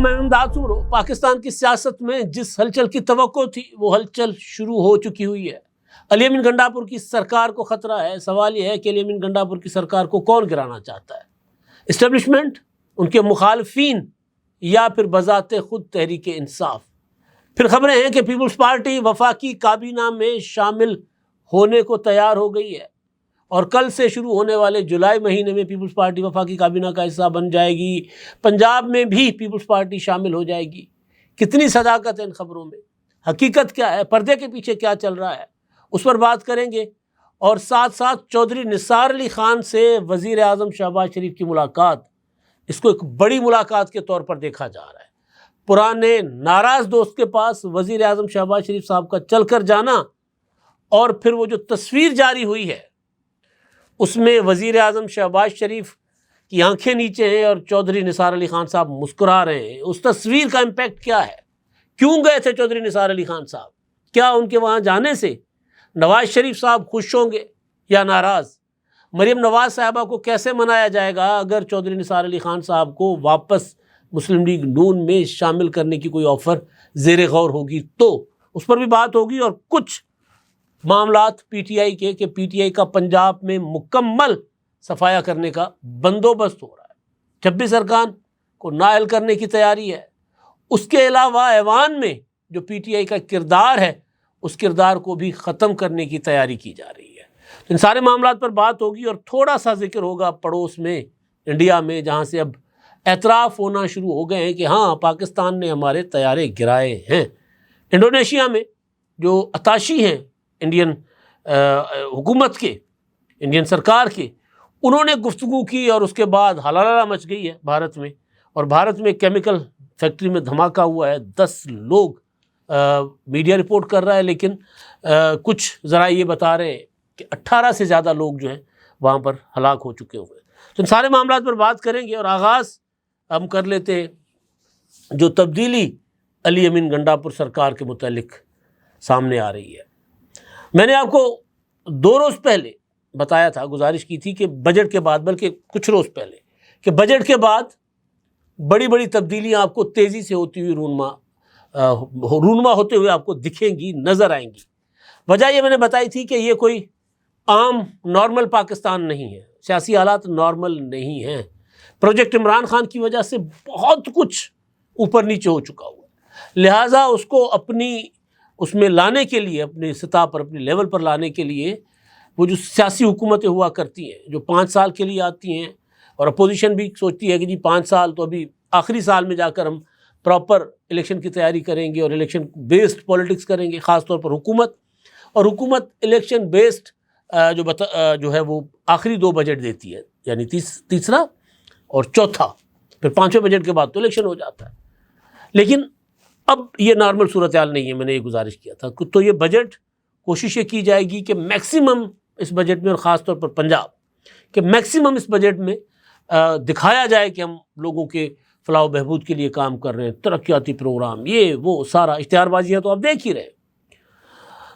میں امداد عمرو۔ پاکستان کی سیاست میں جس ہلچل کی توقع تھی وہ ہلچل شروع ہو چکی ہوئی ہے۔ علی امین گنڈاپور کی سرکار کو خطرہ ہے۔ سوال یہ ہے کہ علی امین گنڈاپور کی سرکار کو کون گرانا چاہتا ہے؟ اسٹیبلشمنٹ، ان کے مخالفین، یا پھر بذات خود تحریک انصاف؟ پھر خبریں ہیں کہ پیپلز پارٹی وفاقی کابینہ میں شامل ہونے کو تیار ہو گئی ہے، اور کل سے شروع ہونے والے جولائی مہینے میں پیپلز پارٹی وفاقی کابینہ کا حصہ بن جائے گی۔ پنجاب میں بھی پیپلز پارٹی شامل ہو جائے گی۔ کتنی صداقت ہے ان خبروں میں؟ حقیقت کیا ہے؟ پردے کے پیچھے کیا چل رہا ہے؟ اس پر بات کریں گے، اور ساتھ ساتھ چودھری نثار علی خان سے وزیر اعظم شہباز شریف کی ملاقات، اس کو ایک بڑی ملاقات کے طور پر دیکھا جا رہا ہے۔ پرانے ناراض دوست کے پاس وزیر اعظم شہباز شریف صاحب کا چل کر جانا، اور پھر وہ جو تصویر جاری ہوئی ہے اس میں وزیر اعظم شہباز شریف کی آنکھیں نیچے ہیں اور چودھری نثار علی خان صاحب مسکرا رہے ہیں، اس تصویر کا امپیکٹ کیا ہے؟ کیوں گئے تھے چودھری نثار علی خان صاحب؟ کیا ان کے وہاں جانے سے نواز شریف صاحب خوش ہوں گے یا ناراض؟ مریم نواز صاحبہ کو کیسے منایا جائے گا اگر چودھری نثار علی خان صاحب کو واپس مسلم لیگ نون میں شامل کرنے کی کوئی آفر زیر غور ہوگی؟ تو اس پر بھی بات ہوگی، اور کچھ معاملات پی ٹی آئی کے، کہ پی ٹی آئی کا پنجاب میں مکمل صفایا کرنے کا بندوبست ہو رہا ہے، 26 ارکان کو نااہل کرنے کی تیاری ہے۔ اس کے علاوہ ایوان میں جو پی ٹی آئی کا کردار ہے، اس کردار کو بھی ختم کرنے کی تیاری کی جا رہی ہے۔ ان سارے معاملات پر بات ہوگی، اور تھوڑا سا ذکر ہوگا پڑوس میں انڈیا میں، جہاں سے اب اعتراف ہونا شروع ہو گئے ہیں کہ ہاں پاکستان نے ہمارے طیارے گرائے ہیں۔ انڈونیشیا میں جو اتاشی ہیں انڈین حکومت کے، انڈین سرکار کے، انہوں نے گفتگو کی، اور اس کے بعد ہلالہ مچ گئی ہے بھارت میں، اور بھارت میں کیمیکل فیکٹری میں دھماکہ ہوا ہے، 10 لوگ میڈیا رپورٹ کر رہا ہے، لیکن کچھ ذرائع یہ بتا رہے ہیں کہ 18 سے زیادہ لوگ جو ہیں وہاں پر ہلاک ہو چکے ہوئے ہیں۔ تو ان سارے معاملات پر بات کریں گے، اور آغاز ہم کر لیتے ہیں جو تبدیلی علی امین گنڈاپور سرکار کے متعلق سامنے آ رہی ہے۔ میں نے آپ کو 2 روز پہلے بتایا تھا، گزارش کی تھی کہ بجٹ کے بعد، بلکہ کچھ روز پہلے، کہ بجٹ کے بعد بڑی بڑی تبدیلیاں آپ کو تیزی سے ہوتی ہوئی رونما ہوتے ہوئے آپ کو دکھیں گی، نظر آئیں گی۔ وجہ یہ میں نے بتائی تھی کہ یہ کوئی عام نارمل پاکستان نہیں ہے، سیاسی حالات نارمل نہیں ہیں۔ پروجیکٹ عمران خان کی وجہ سے بہت کچھ اوپر نیچے ہو چکا ہوا ہے، لہٰذا اس کو اس میں لانے کے لیے، اپنی سطح پر، اپنے لیول پر لانے کے لیے، وہ جو سیاسی حکومتیں ہوا کرتی ہیں جو 5 سال کے لیے آتی ہیں، اور اپوزیشن بھی سوچتی ہے کہ جی 5 سال تو ابھی آخری سال میں جا کر ہم پراپر الیکشن کی تیاری کریں گے اور الیکشن بیسڈ پولیٹکس کریں گے، خاص طور پر حکومت الیکشن بیسڈ جو ہے وہ آخری 2 بجٹ دیتی ہے، یعنی تیسرا اور چوتھا، پھر 5ویں بجٹ کے بعد تو الیکشن ہو جاتا ہے۔ لیکن اب یہ نارمل صورتحال نہیں ہے، میں نے یہ گزارش کیا تھا۔ تو یہ بجٹ کوشش یہ کی جائے گی کہ میکسیمم اس بجٹ میں، اور خاص طور پر پنجاب کہ میکسیمم اس بجٹ میں دکھایا جائے کہ ہم لوگوں کے فلاح و بہبود کے لیے کام کر رہے ہیں، ترقیاتی پروگرام، یہ وہ سارا اشتہار بازیاں تو آپ دیکھ ہی رہے۔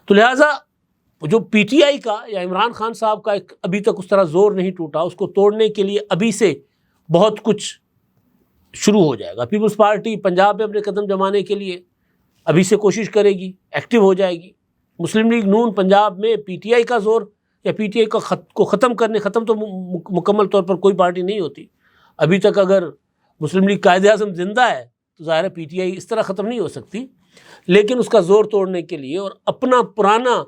تو لہٰذا جو پی ٹی آئی کا یا عمران خان صاحب کا ایک ابھی تک اس طرح زور نہیں ٹوٹا، اس کو توڑنے کے لیے ابھی سے بہت کچھ شروع ہو جائے گا۔ پیپلز پارٹی پنجاب میں اپنے قدم جمانے کے لیے ابھی سے کوشش کرے گی، ایکٹیو ہو جائے گی۔ مسلم لیگ نون پنجاب میں پی ٹی آئی کا زور، یا پی ٹی آئی کو ختم تو مکمل طور پر کوئی پارٹی نہیں ہوتی۔ ابھی تک اگر مسلم لیگ قائد اعظم زندہ ہے تو ظاہر ہے پی ٹی آئی اس طرح ختم نہیں ہو سکتی، لیکن اس کا زور توڑنے کے لیے اور اپنا پرانا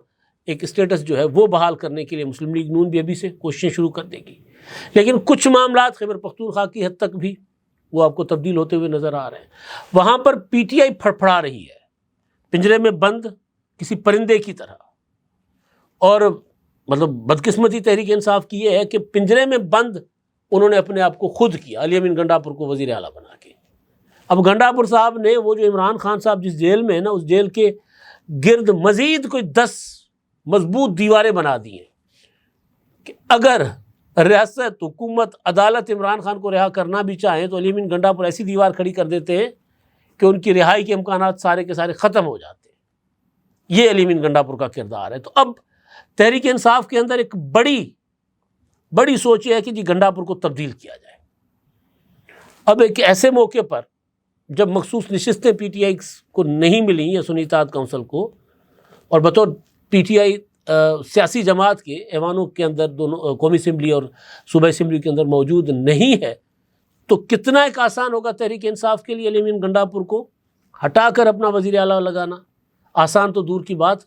ایک اسٹیٹس جو ہے وہ بحال کرنے کے لیے مسلم لیگ نون بھی ابھی سے کوششیں شروع کر دے گی۔ لیکن کچھ معاملات خیبر پختونخوا کی حد تک بھی وہ آپ کو تبدیل ہوتے ہوئے نظر آ رہے ہیں۔ وہاں پر پی ٹی آئی پھڑپھڑا رہی ہے، پنجرے میں بند کسی پرندے کی طرح، اور مطلب بدقسمتی تحریک انصاف کی یہ ہے کہ پنجرے میں بند انہوں نے اپنے آپ کو خود کیا، علی امین گنڈاپور کو وزیر اعلیٰ بنا کے۔ اب گنڈاپور صاحب نے وہ جو عمران خان صاحب جس جیل میں ہے نا، اس جیل کے گرد مزید کوئی 10 مضبوط دیواریں بنا دی ہیں کہ اگر ریاست، حکومت، عدالت عمران خان کو رہا کرنا بھی چاہیں تو علی امین گنڈاپور ایسی دیوار کھڑی کر دیتے ہیں کہ ان کی رہائی کے امکانات سارے کے سارے ختم ہو جاتے ہیں۔ یہ علی امین گنڈاپور کا کردار ہے۔ تو اب تحریک انصاف کے اندر ایک بڑی سوچ یہ ہے کہ جی گنڈاپور کو تبدیل کیا جائے۔ اب ایک ایسے موقع پر جب مخصوص نشستیں پی ٹی آئی کو نہیں ملیں یا سنی اتحاد کونسل کو، اور بطور پی ٹی آئی سیاسی جماعت کے ایوانوں کے اندر دونوں قومی اسمبلی اور صوبہ اسمبلی کے اندر موجود نہیں ہے، تو کتنا ایک آسان ہوگا تحریک انصاف کے لیے علی امین گنڈاپور کو ہٹا کر اپنا وزیر اعلیٰ لگانا۔ آسان تو دور کی بات،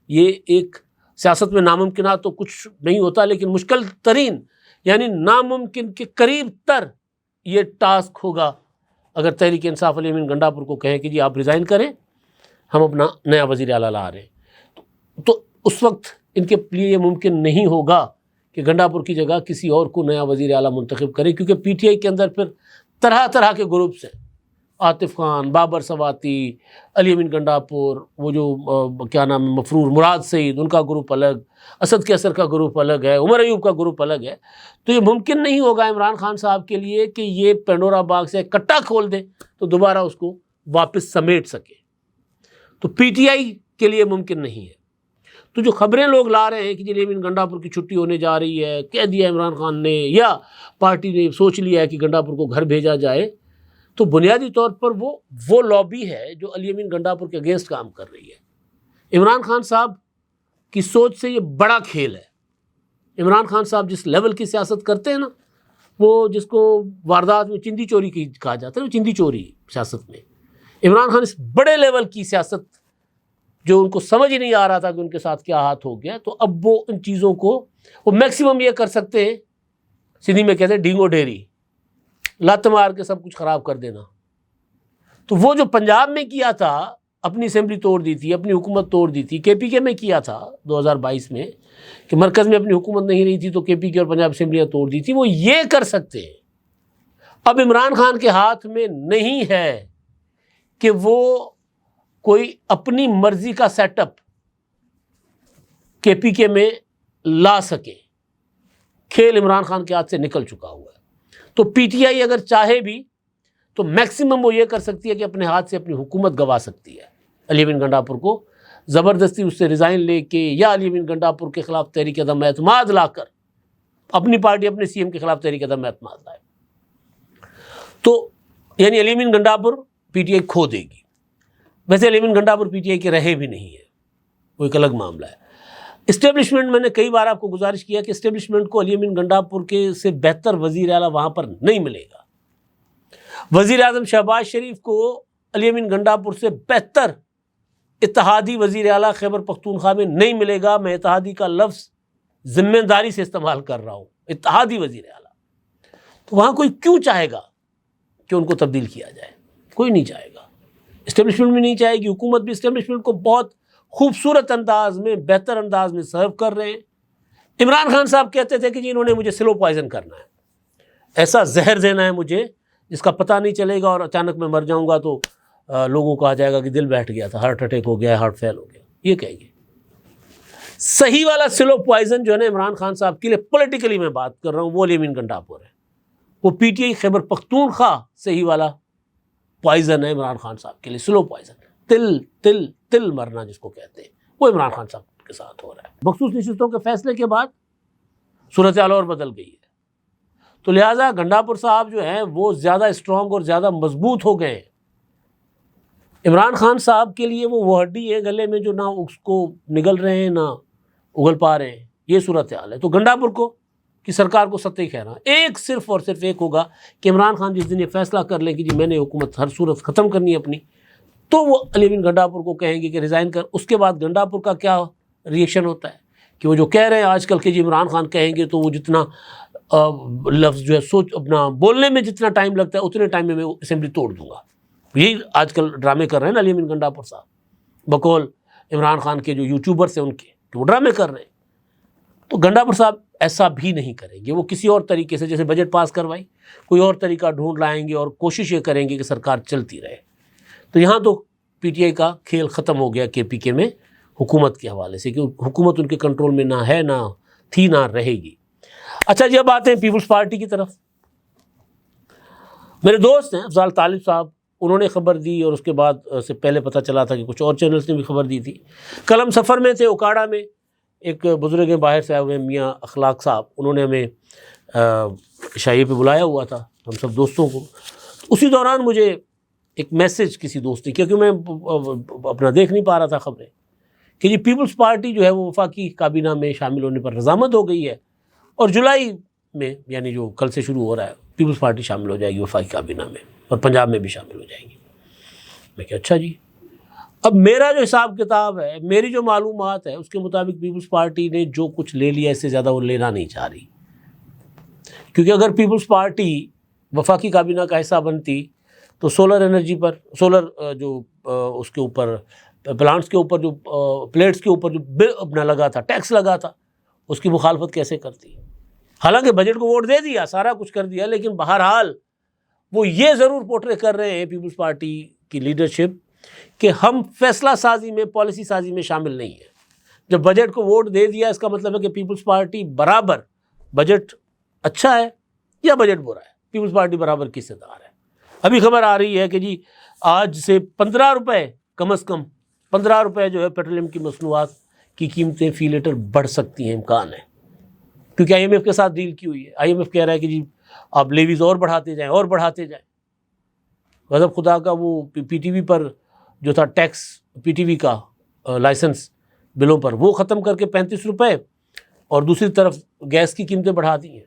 یہ ایک سیاست میں ناممکنات تو کچھ نہیں ہوتا، لیکن مشکل ترین یعنی ناممکن کے قریب تر یہ ٹاسک ہوگا اگر تحریک انصاف علی امین گنڈاپور کو کہیں کہ جی آپ ریزائن کریں، ہم اپنا نیا وزیر اعلیٰ لا رہے ہیں، تو اس وقت ان کے لیے یہ ممکن نہیں ہوگا کہ گنڈاپور کی جگہ کسی اور کو نیا وزیر اعلیٰ منتخب کریں، کیونکہ پی ٹی آئی کے اندر پھر طرح طرح کے گروپس ہیں، عاطف خان، بابر سواتی، علی امین گنڈاپور، وہ جو کیا نام ہے مفرور مراد سعید، ان کا گروپ الگ، اسد کیسر کا گروپ الگ ہے، عمر ایوب کا گروپ الگ ہے۔ تو یہ ممکن نہیں ہوگا عمران خان صاحب کے لیے کہ یہ پینڈورا باکس سے کٹا کھول دیں تو دوبارہ اس کو واپس سمیٹ سکے، تو پی ٹی آئی کے لیے ممکن نہیں ہے۔ تو جو خبریں لوگ لا رہے ہیں کہ علی امین گنڈاپور کی چھٹی ہونے جا رہی ہے، کہہ دیا عمران خان نے یا پارٹی نے سوچ لیا ہے کہ گنڈاپور کو گھر بھیجا جائے، تو بنیادی طور پر وہ لابی ہے جو علی امین گنڈاپور کے اگینسٹ کام کر رہی ہے۔ عمران خان صاحب کی سوچ سے یہ بڑا کھیل ہے۔ عمران خان صاحب جس لیول کی سیاست کرتے ہیں نا، وہ جس کو واردات میں چندی چوری کی کہا جاتا ہے، وہ چندی چوری سیاست میں عمران خان اس بڑے لیول کی سیاست جو ان کو سمجھ ہی نہیں آ رہا تھا کہ ان کے ساتھ کیا ہاتھ ہو گیا، تو اب وہ ان چیزوں کو وہ میکسیمم یہ کر سکتے ہیں، سندھی میں کہتے ہیں ڈینگو ڈیری، لت مار کے سب کچھ خراب کر دینا۔ تو وہ جو پنجاب میں کیا تھا، اپنی اسمبلی توڑ دی تھی، اپنی حکومت توڑ دی تھی، کے پی کے میں کیا تھا 2022 میں کہ مرکز میں اپنی حکومت نہیں رہی تھی تو کے پی کے اور پنجاب اسمبلیاں توڑ دی تھی، وہ یہ کر سکتے ہیں۔ اب عمران خان کے ہاتھ میں نہیں ہے کہ وہ کوئی اپنی مرضی کا سیٹ اپ کے پی کے میں لا سکے، کھیل عمران خان کے ہاتھ سے نکل چکا ہوا ہے۔ تو پی ٹی آئی اگر چاہے بھی تو میکسیمم وہ یہ کر سکتی ہے کہ اپنے ہاتھ سے اپنی حکومت گوا سکتی ہے، علی امین گنڈاپور کو زبردستی اس سے ریزائن لے کے یا علی امین گنڈاپور کے خلاف تحریک عدم اعتماد لا کر اپنی پارٹی اپنے سی ایم کے خلاف تحریک عدم اعتماد لائے، تو یعنی علی امین گنڈاپور پی ٹی آئی کھو دے گی۔ ویسے علی امین گنڈاپور پی ٹی آئی کے رہے بھی نہیں ہے، وہ ایک الگ معاملہ ہے۔ اسٹیبلشمنٹ، میں نے کئی بار آپ کو گزارش کیا کہ اسٹیبلشمنٹ کو علی امین گنڈاپور کے سے بہتر وزیر اعلیٰ وہاں پر نہیں ملے گا۔ وزیر اعظم شہباز شریف کو علی امین گنڈاپور سے بہتر اتحادی وزیر اعلیٰ خیبر پختونخوا میں نہیں ملے گا۔ میں اتحادی کا لفظ ذمہ داری سے استعمال کر رہا ہوں، اتحادی وزیر اعلیٰ۔ تو وہاں کوئی کیوں چاہے گا کہ ان کو تبدیل کیا جائے؟ کوئی نہیں چاہے گا، اسٹیبلشمنٹ بھی نہیں چاہے گی، حکومت بھی اسٹیبلشمنٹ کو بہت خوبصورت انداز میں، بہتر انداز میں سرو کر رہے ہیں۔ عمران خان صاحب کہتے تھے کہ جی انہوں نے مجھے سلو پوائزن کرنا ہے، ایسا زہر دینا ہے مجھے جس کا پتہ نہیں چلے گا اور اچانک میں مر جاؤں گا تو لوگوں کو آ جائے گا کہ دل بیٹھ گیا تھا، ہارٹ اٹیک ہو گیا، ہارٹ فیل ہو گیا، یہ کہیں گے۔ صحیح والا سلو پوائزن جو ہے نا عمران خان صاحب کے لیے، پولیٹیکلی میں بات کر رہا ہوں، وہ علی امین گنڈاپور ہے، وہ P T I Khyber Pakhtunkhwa صحیح والا پوائزن ہے عمران خان صاحب کے لیے، سلو پوائزن، تل تل تل مرنا جس کو کہتے ہیں، وہ عمران خان صاحب کے ساتھ ہو رہا ہے۔ مخصوص نشستوں کے فیصلے کے بعد صورتحال اور بدل گئی ہے، تو لہٰذا گنڈاپور صاحب جو ہیں وہ زیادہ اسٹرانگ اور زیادہ مضبوط ہو گئے ہیں۔ عمران خان صاحب کے لیے وہ ہڈی ہے گلے میں جو نہ اس کو نگل رہے ہیں نہ اگل پا رہے ہیں، یہ صورتحال ہے۔ تو گنڈاپور کو کی سرکار کو سطحی کہنا ایک صرف اور صرف ایک ہوگا کہ عمران خان جس دن یہ فیصلہ کر لیں کہ جی میں نے حکومت ہر صورت ختم کرنی ہے اپنی، تو وہ علی امین گنڈاپور کو کہیں گے کہ ریزائن کر۔ اس کے بعد گنڈاپور کا کیا ریئیکشن ہوتا ہے کہ وہ جو کہہ رہے ہیں آج کل کہ جی عمران خان کہیں گے تو وہ جتنا لفظ جو ہے سوچ اپنا بولنے میں جتنا ٹائم لگتا ہے اتنے ٹائم میں اسمبلی توڑ دوں گا، یہی آج کل ڈرامے کر رہے ہیں نا علی امین گنڈاپور صاحب، بقول عمران خان کے جو یوٹیوبرس ہیں ان کے، تو وہ ڈرامے کر رہے ہیں۔ تو گنڈاپور صاحب ایسا بھی نہیں کریں گے، وہ کسی اور طریقے سے، جیسے بجٹ پاس کروائی، کوئی اور طریقہ ڈھونڈ لائیں گے اور کوشش یہ کریں گے کہ سرکار چلتی رہے۔ تو یہاں تو پی ٹی آئی کا کھیل ختم ہو گیا کے پی کے میں حکومت کے حوالے سے، کہ حکومت ان کے کنٹرول میں نہ ہے، نہ تھی، نہ رہے گی۔ اچھا جی، اب آتے ہیں پیپلز پارٹی کی طرف۔ میرے دوست ہیں افضال طالب صاحب، انہوں نے خبر دی اور اس کے بعد سے پہلے پتہ چلا تھا کہ کچھ اور چینلز نے بھی خبر دی تھی۔ کل ہم سفر میں تھے اوکاڑا میں، ایک بزرگ ہیں باہر سے آئے ہوئے میاں اخلاق صاحب، انہوں نے ہمیں عشائیے پہ بلایا ہوا تھا ہم سب دوستوں کو۔ اسی دوران مجھے ایک میسج کسی دوست نے، کیونکہ میں اپنا دیکھ نہیں پا رہا تھا خبریں، کہ جی پیپلز پارٹی جو ہے وہ وفاقی کابینہ میں شامل ہونے پر رضامند ہو گئی ہے، اور جولائی میں یعنی جو کل سے شروع ہو رہا ہے پیپلز پارٹی شامل ہو جائے گی وفاقی کابینہ میں، اور پنجاب میں بھی شامل ہو جائے گی۔ میں کہ اچھا جی، اب میرا جو حساب کتاب ہے، میری جو معلومات ہے، اس کے مطابق پیپلز پارٹی نے جو کچھ لے لیا اس سے زیادہ وہ لینا نہیں چاہ رہی، کیونکہ اگر پیپلز پارٹی وفاقی کابینہ کا حصہ بنتی تو سولر انرجی پر، سولر جو اس کے اوپر پلانٹس کے اوپر جو پلیٹس کے اوپر جو بل اپنا لگا تھا، ٹیکس لگا تھا، اس کی مخالفت کیسے کرتی؟ حالانکہ بجٹ کو ووٹ دے دیا، سارا کچھ کر دیا، لیکن بہرحال وہ یہ ضرور پورٹرے کر رہے ہیں پیپلز پارٹی کی لیڈرشپ کہ ہم فیصلہ سازی میں، پالیسی سازی میں شامل نہیں ہیں۔ جب بجٹ کو ووٹ دے دیا، اس کا مطلب ہے کہ پیپلز پارٹی برابر، بجٹ اچھا ہے یا بجٹ برا ہے، پیپلز پارٹی برابر کی حصہ دار ہے۔ ابھی خبر آ رہی ہے کہ جی آج سے 15 روپے، کم از کم 15 روپے جو ہے پیٹرولیم کی مصنوعات کی قیمتیں فی لیٹر بڑھ سکتی ہیں، امکان ہے، کیونکہ آئی ایم ایف کے ساتھ ڈیل کی ہوئی ہے۔ آئی ایم ایف کہہ رہا ہے کہ جی آپ لیویز اور بڑھاتے جائیں اور بڑھاتے جائیں۔ غضب خدا کا وہ پی ٹی وی پر جو تھا ٹیکس، پی ٹی وی کا لائسنس بلوں پر، وہ ختم کر کے 35 روپے، اور دوسری طرف گیس کی قیمتیں بڑھا دی ہیں۔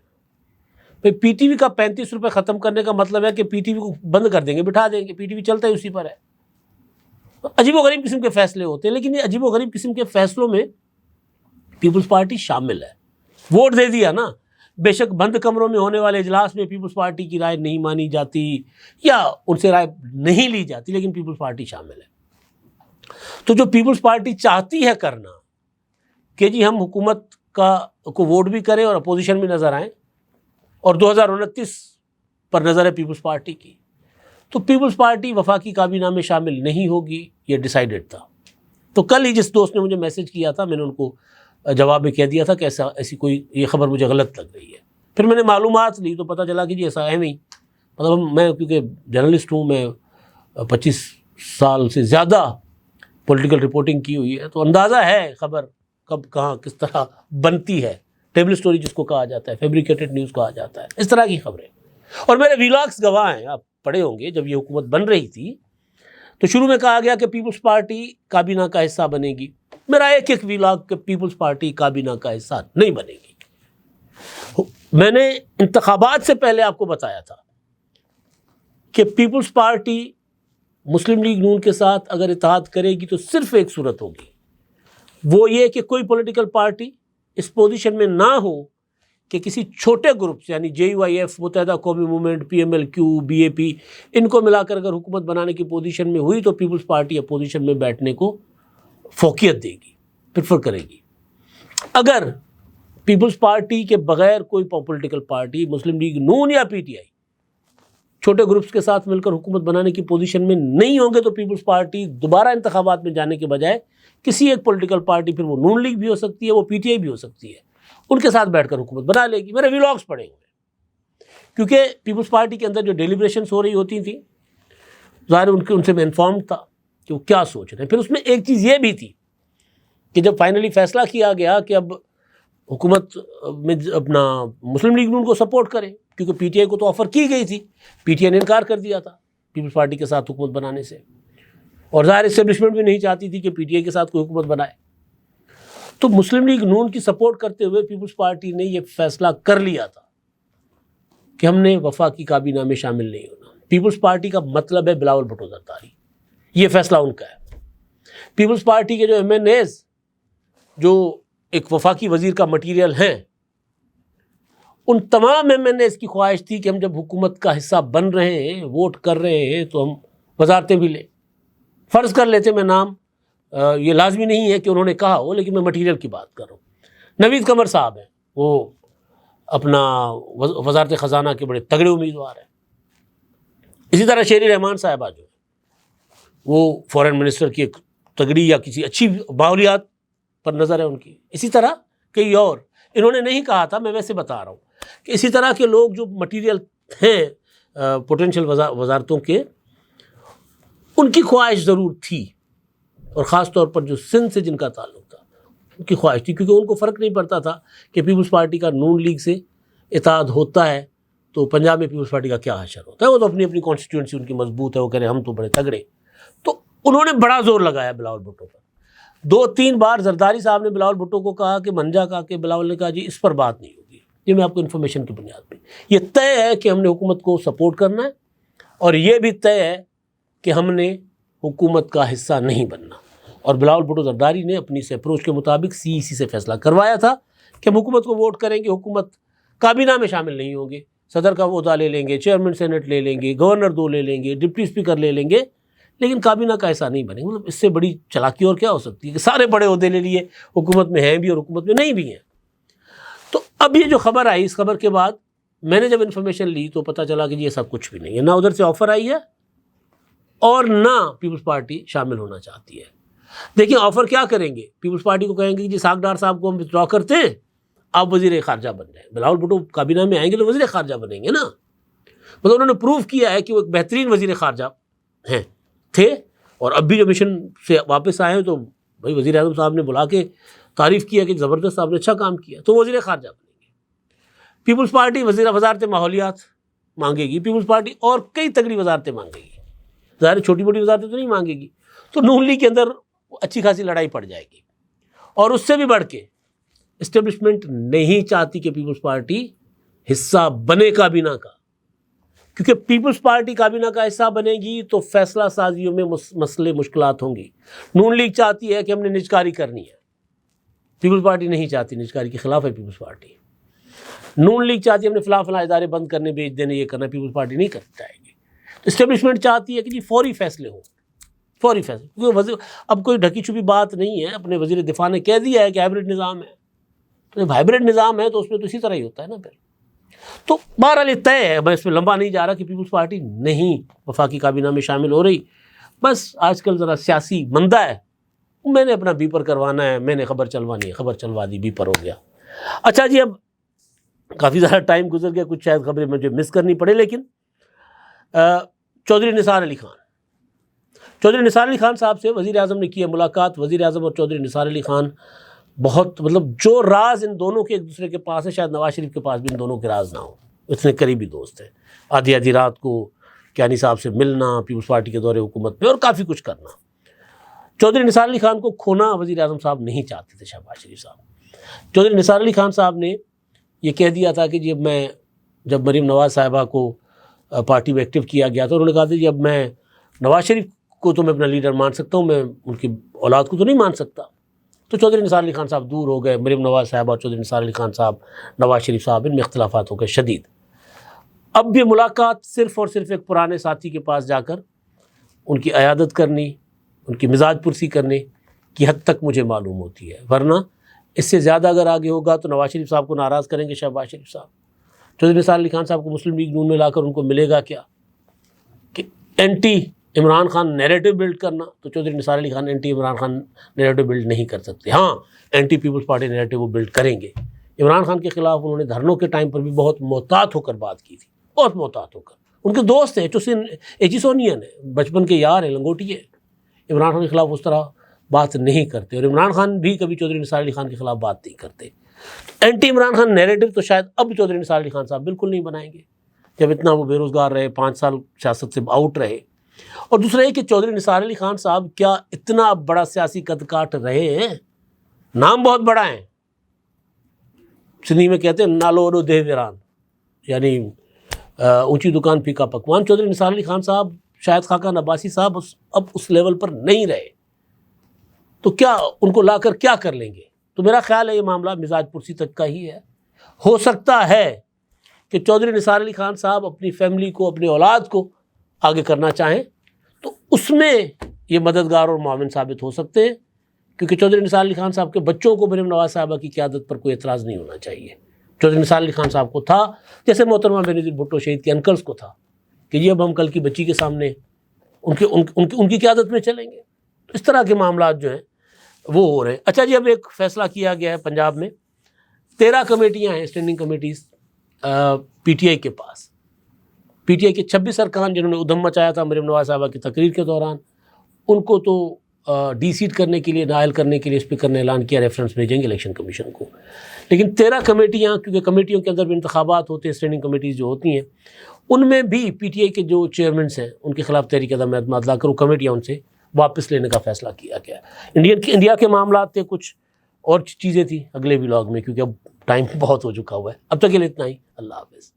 پی ٹی وی کا 35 روپے ختم کرنے کا مطلب ہے کہ پی ٹی وی کو بند کر دیں گے، بٹھا دیں گے، پی ٹی وی چلتا ہی اسی پر ہے۔ عجیب و غریب قسم کے فیصلے ہوتے ہیں، لیکن یہ عجیب و غریب قسم کے فیصلوں میں پیپلز پارٹی شامل ہے۔ ووٹ دے دیا نا، بے شک بند کمروں میں ہونے والے اجلاس میں پیپلز پارٹی کی رائے نہیں مانی جاتی یا ان سے رائے نہیں لی جاتی، لیکن پیپلز پارٹی شامل ہے۔ تو جو پیپلز پارٹی چاہتی ہے کرنا کہ جی ہم حکومت کو ووٹ بھی کریں اور اپوزیشن میں نظر آئیں، اور 2029 پر نظر ہے پیپلز پارٹی کی، تو پیپلز پارٹی وفاقی کابینہ میں شامل نہیں ہوگی، یہ ڈیسائیڈڈ تھا۔ تو کل ہی جس دوست نے مجھے میسج کیا تھا، میں نے ان کو جواب میں کہہ دیا تھا کہ ایسی کوئی یہ خبر مجھے غلط لگ رہی ہے۔ پھر میں نے معلومات لی تو پتہ چلا کہ جی ایسا ہے نہیں۔ مطلب میں کیونکہ جرنلسٹ ہوں، میں 25 سال سے زیادہ پولیٹیکل رپورٹنگ کی ہوئی ہے، تو اندازہ ہے خبر کب کہاں کس طرح بنتی ہے، ٹیبل سٹوری جس کو کہا جاتا ہے، فیبریکیٹڈ نیوز کہا جاتا ہے، اس طرح کی خبریں۔ اور میرے ویلاگس گواہ ہیں، آپ پڑھے ہوں گے، جب یہ حکومت بن رہی تھی تو شروع میں کہا گیا کہ پیپلز پارٹی کابینہ کا حصہ بنے گی۔ میرا ایک ویلاگ کہ پیپلز پارٹی کابینہ کا حصہ نہیں بنے گی۔ میں نے انتخابات سے پہلے آپ کو بتایا تھا کہ پیپلز پارٹی مسلم لیگ نون کے ساتھ اگر اتحاد کرے گی تو صرف ایک صورت ہوگی، وہ یہ کہ کوئی پولیٹیکل پارٹی اس پوزیشن میں نہ ہو کہ کسی چھوٹے گروپ یعنی جے you I F, Muttahida Qaumi movement, P M L Q, B A P, ان کو ملا کر اگر حکومت بنانے کی پوزیشن میں ہوئی تو پیپلز پارٹی اپوزیشن میں بیٹھنے کو فوقیت دے گی، پریفر کرے گی۔ اگر پیپلز پارٹی کے بغیر کوئی پولیٹیکل پارٹی، مسلم لیگ نون یا پی ٹی آئی، چھوٹے گروپس کے ساتھ مل کر حکومت بنانے کی پوزیشن میں نہیں ہوں گے تو پیپلز پارٹی دوبارہ انتخابات میں جانے کے بجائے کسی ایک پولیٹیکل پارٹی، پھر وہ نون لیگ بھی ہو سکتی ہے، وہ پی ٹی آئی بھی ہو سکتی ہے، ان کے ساتھ بیٹھ کر حکومت بنا لے گی۔ میرے ویلاگس پڑے ہوئے، کیونکہ پیپلز پارٹی کے اندر جو ڈیلیبریشنز ہو رہی ہوتی تھیں، ظاہر ان سے میں انفارم تھا کہ وہ کیا سوچ رہے ہیں۔ پھر اس میں ایک چیز یہ بھی تھی کہ جب فائنلی فیصلہ کیا گیا کہ اب حکومت میں اپنا مسلم لیگ نون کو سپورٹ کریں، کیونکہ پی ٹی آئی کو تو آفر کی گئی تھی، پی ٹی آئی نے انکار کر دیا تھا پیپلز پارٹی کے ساتھ حکومت بنانے سے، اور ظاہر اسٹیبلشمنٹ بھی نہیں چاہتی تھی کہ پی ٹی آئی کے ساتھ کوئی حکومت بنائے۔ تو مسلم لیگ نون کی سپورٹ کرتے ہوئے پیپلز پارٹی نے یہ فیصلہ کر لیا تھا کہ ہم نے وفاقی کابینہ میں شامل نہیں ہونا۔ پیپلز پارٹی کا مطلب ہے بلاول بھٹو زرداری، یہ فیصلہ ان کا ہے۔ پیپلز پارٹی کے جو ایم این ایز جو ایک وفاقی وزیر کا مٹیریل ہیں، ان تمام ایم این ایز کی خواہش تھی کہ ہم جب حکومت کا حصہ بن رہے ہیں، ووٹ کر رہے ہیں، تو ہم وزارتیں بھی لیں۔ فرض کر لیتے میں نام، یہ لازمی نہیں ہے کہ انہوں نے کہا ہو، لیکن میں مٹیریل کی بات کر رہا ہوں۔ نوید قمر صاحب ہیں، وہ اپنا وزارت خزانہ کے بڑے تگڑے امیدوار ہیں۔ اسی طرح شیری رحمان صاحبہ جو ہے وہ فورن منسٹر کی ایک تگڑی یا کسی اچھی ماحولیات پر نظر ہے ان کی۔ اسی طرح کئی اور، انہوں نے نہیں کہا تھا، میں ویسے بتا رہا ہوں کہ اسی طرح کے لوگ جو مٹیریل ہیں پوٹینشیل وزارتوں کے، ان کی خواہش ضرور تھی، اور خاص طور پر جو سندھ سے جن کا تعلق تھا ان کی خواہش تھی، کیونکہ ان کو فرق نہیں پڑتا تھا کہ پیپلز پارٹی کا نون لیگ سے اتحاد ہوتا ہے تو پنجاب میں پیپلز پارٹی کا کیا حشر ہوتا ہے؟ وہ تو اپنی اپنی کانسٹیٹوئنسی ان کی مضبوط ہے، وہ کہہ رہے ہیں ہم تو بڑے تگڑے. تو انہوں نے بڑا زور لگایا بلاول بھٹو پر. 2-3 بار زرداری صاحب نے بلاول بھٹو کو کہا کہ منجا کہا کہ بلاول نے کہا جی اس پر بات نہیں ہوگی. یہ میں آپ کو انفارمیشن کی بنیاد پہ، یہ طے ہے کہ ہم نے حکومت کو سپورٹ کرنا ہے، اور یہ بھی طے ہے کہ ہم نے حکومت کا حصہ نہیں بننا. اور بلاول بھٹو زرداری نے اپنی اس اپروچ کے مطابق CEC سے فیصلہ کروایا تھا کہ ہم حکومت کو ووٹ کریں گے، حکومت کابینہ میں شامل نہیں ہوں گے، صدر کا عہدہ لے لیں گے، چیئرمین سینٹ لے لیں گے، گورنر 2 لے لیں گے، ڈپٹی اسپیکر لے لیں گے، لیکن کابینہ کا ایسا نہیں بنے گا. مطلب اس سے بڑی چلاکی اور کیا ہو سکتی ہے کہ سارے بڑے عہدے لے لیے، حکومت میں ہیں بھی اور حکومت میں نہیں بھی ہیں. تو اب یہ جو خبر آئی، اس خبر کے بعد میں نے جب انفارمیشن لی تو پتہ چلا کہ یہ سب کچھ بھی نہیں ہے. نہ ادھر سے آفر آئی ہے اور نہ پیپلز پارٹی شامل ہونا چاہتی ہے. دیکھیں آفر کیا کریں گے، پیپلز پارٹی کو کہیں گے کہ جی ساکھ ڈار صاحب کو ہم وتھڈرا کرتے ہیں، آپ وزیر خارجہ بن جائیں. بلاول بھٹو کابینہ میں آئیں گے تو وزیر خارجہ بنیں گے نا. مطلب انہوں نے پروف کیا ہے کہ وہ ایک بہترین وزیر خارجہ ہیں تھے، اور اب بھی جو مشن سے واپس آئے ہیں تو بھائی وزیر اعظم صاحب نے بلا کے تعریف کیا کہ زبردست آپ نے اچھا کام کیا، تو وزیر خارجہ بنیں گے. پیپلز پارٹی وزارت ماحولیات مانگے گی، پیپلز پارٹی اور کئی تگڑی وزارتیں مانگے گی. ظاہر چھوٹی موٹی وزارتیں تو نہیں مانگے گی. تو نون لیگ کے اندر اچھی خاصی لڑائی پڑ جائے گی. اور اس سے بھی بڑھ کے اسٹیبلشمنٹ نہیں چاہتی کہ پیپلز پارٹی حصہ بنے کابینہ کا، کیونکہ پیپلز پارٹی کابینہ کا حصہ بنے گی تو فیصلہ سازیوں میں مسئلے مشکلات ہوں گی. نون لیگ چاہتی ہے کہ ہم نے نجکاری کرنی ہے، پیپلز پارٹی نہیں چاہتی، نجکاری کے خلاف ہے پیپلز پارٹی. نون لیگ چاہتی ہے ہم نے فلاں ادارے بند کرنے، بیچ دینے، یہ کرنا، پیپلز پارٹی نہیں کرنا چاہے گی. اسٹیبلشمنٹ چاہتی ہے کہ جی فوری فیصلے ہوں، فوری فیصلے. کیونکہ اب کوئی ڈھکی چھپی بات نہیں ہے، اپنے وزیر دفاع نے کہہ دیا ہے کہ ہائبرڈ نظام ہے. تو جب ہائبرڈ نظام ہے تو اس میں تو اسی طرح ہی ہوتا ہے نا پھر. تو بہرحال یہ طے ہے، میں اس میں لمبا نہیں جا رہا کہ پیپلز پارٹی نہیں وفاقی کابینہ میں شامل ہو رہی. بس آج کل ذرا سیاسی مندہ ہے، میں نے اپنا بیپر کروانا ہے، میں نے خبر چلوانی ہے، خبر چلوا دی، بیپر ہو گیا. اچھا جی، اب کافی زیادہ ٹائم گزر گیا، کچھ شاید خبریں مجھے مس کرنی پڑے، لیکن چودھری نثار علی خان صاحب سے وزیر اعظم نے کی ہے ملاقات. وزیر اعظم اور چودھری نثار علی خان بہت جو راز ان دونوں کے ایک دوسرے کے پاس ہے، شاید نواز شریف کے پاس بھی ان دونوں کے راز نہ ہوں. اتنے قریبی دوست ہیں. آدھی رات کو کیانی صاحب سے ملنا، پیپلز پارٹی کے دور حکومت میں، اور کافی کچھ کرنا. چودھری نثار علی خان کو کھونا وزیر اعظم صاحب نہیں چاہتے تھے، شہباز شریف صاحب. چودھری نثار علی خان صاحب نے یہ کہہ دیا تھا کہ جب مریم نواز صاحبہ کو پارٹی میں ایکٹیو کیا گیا تھا، انہوں نے کہا تھا جی اب میں نواز شریف کو تو میں اپنا لیڈر مان سکتا ہوں، میں ان کی اولاد کو تو نہیں مان سکتا. تو چودھری نثار علی خان صاحب دور ہو گئے. مریم نواز صاحبہ اور چودھری نثار علی خان صاحب، نواز شریف صاحب، ان میں اختلافات ہو گئے شدید. اب یہ ملاقات صرف اور صرف ایک پرانے ساتھی کے پاس جا کر ان کی عیادت کرنی، ان کی مزاج پرسی کرنے کی حد تک مجھے معلوم ہوتی ہے، ورنہ اس سے زیادہ اگر آگے ہوگا تو نواز شریف صاحب کو ناراض کریں گے شہباز شریف صاحب. چودھری نثار علی خان صاحب کو مسلم لیگ نون میں لا کر ان کو ملے گا کیا کہ anti Imran Khan narrative build کرنا. تو Chaudhry Nisar Ali Khan anti Imran Khan narrative build نہیں کر سکتے. ہاں، اینٹی پیپلز پارٹی نیریٹو وہ بلڈ کریں گے. عمران خان کے خلاف انہوں نے دھرنوں کے ٹائم پر بھی بہت محتاط ہو کر بات کی تھی، بہت محتاط ہو کر. ان کے دوست ہیں، ایچیسونین ہیں، بچپن کے یار ہیں، لنگوٹی ہیں. عمران خان کے خلاف اس طرح بات نہیں کرتے، اور عمران خان بھی کبھی چودھری نثار علی خان کے خلاف بات نہیں کرتے. اینٹی عمران خان نیریٹو تو شاید اب چودھری نثار علی خان صاحب بالکل نہیں بنائیں گے، جب اتنا وہ بے روزگار رہے، 5 سال سیاست سے آؤٹ رہے. اور دوسرا یہ کہ چودھری نثار علی خان صاحب کیا اتنا بڑا سیاسی قد کاٹ رہے ہیں، نام بہت بڑا ہے. سندھی میں کہتے ہیں نالو دہ ویران، یعنی اونچی دکان پھیکا پکوان. چودھری نثار علی خان صاحب، شاید خاقان عباسی صاحب اب اس لیول پر نہیں رہے، تو کیا ان کو لا کر کیا کر لیں گے. تو میرا خیال ہے یہ معاملہ مزاج پرسی تک کا ہی ہے. ہو سکتا ہے کہ چودھری نثار علی خان صاحب اپنی فیملی کو، اپنی اولاد کو آگے کرنا چاہیں تو اس میں یہ مددگار اور معاون ثابت ہو سکتے ہیں، کیونکہ چودھری نثار علی خان صاحب کے بچوں کو مریم نواز صاحبہ کی قیادت پر کوئی اعتراض نہیں ہونا چاہیے. چودھری نثار علی خان صاحب کو تھا، جیسے محترمہ بینظیر بھٹو شہید کے انکلز کو تھا کہ یہ اب ہم کل کی بچی کے سامنے ان کی قیادت میں چلیں گے. تو اس طرح کے معاملات جو ہیں وہ ہو رہے ہیں. اچھا جی، اب ایک فیصلہ کیا گیا ہے پنجاب میں، 13 کمیٹیاں ہیں، standing committees P T I کے پاس. پی ٹی آئی کے 26 ارکان جنہوں نے ادھم مچایا تھا مریم نواز صاحبہ کی تقریر کے دوران، ان کو تو ڈی سیٹ کرنے کے لیے، نائل کرنے کے لیے اسپیکر نے اعلان کیا ریفرنس بھیجیں گے الیکشن کمیشن کو، لیکن 13 کمیٹیاں، کیونکہ کمیٹیوں کے اندر بھی انتخابات ہوتے ہیں، اسٹینڈنگ کمیٹیز جو ہوتی ہیں، ان میں بھی پی ٹی آئی کے جو چیئرمینس ہیں ان کے خلاف تحریک عدم اعتماد لا کر وہ کمیٹیاں ان سے واپس لینے کا فیصلہ کیا گیا۔ انڈیا کے معاملات تھے، کچھ اور چیزیں تھیں اگلے ولاگ میں، کیونکہ اب ٹائم بہت ہو چکا ہوا ہے۔ اب تک کے لیے اتنا ہی، اللہ حافظ۔